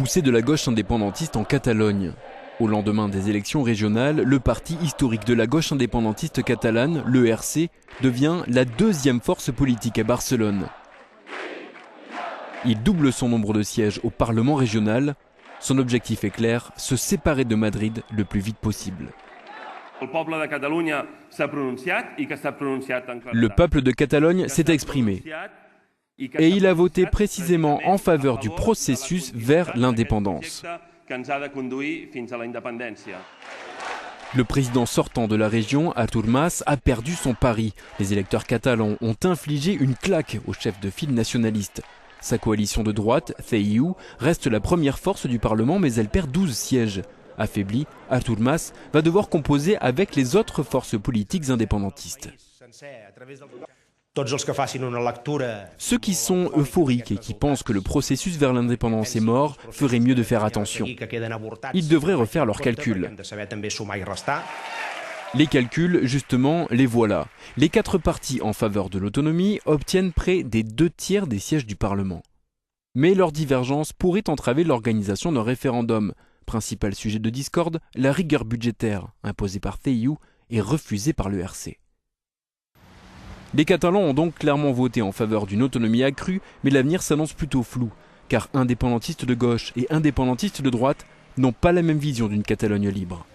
poussée de la gauche indépendantiste en Catalogne. Au lendemain des élections régionales, le parti historique de la gauche indépendantiste catalane, l'ERC, devient la deuxième force politique à Barcelone. Il double son nombre de sièges au Parlement régional. Son objectif est clair, se séparer de Madrid le plus vite possible. Le peuple de Catalogne s'est exprimé et il a voté précisément en faveur du processus vers l'indépendance. Le président sortant de la région, Artur Mas, a perdu son pari. Les électeurs catalans ont infligé une claque au chef de file nationaliste. Sa coalition de droite, CIU, reste la première force du Parlement, mais elle perd 12 sièges. Affaibli, Artur Mas va devoir composer avec les autres forces politiques indépendantistes. Ceux qui sont euphoriques et qui pensent que le processus vers l'indépendance est mort feraient mieux de faire attention. Ils devraient refaire leurs calculs. Les calculs, justement, les voilà. Les 4 partis en faveur de l'autonomie obtiennent près des 2/3 des sièges du Parlement. Mais leur divergence pourrait entraver l'organisation d'un référendum. Principal sujet de discorde, la rigueur budgétaire, imposée par CIU et refusée par l'ERC. Les Catalans ont donc clairement voté en faveur d'une autonomie accrue, mais l'avenir s'annonce plutôt flou, car indépendantistes de gauche et indépendantistes de droite n'ont pas la même vision d'une Catalogne libre.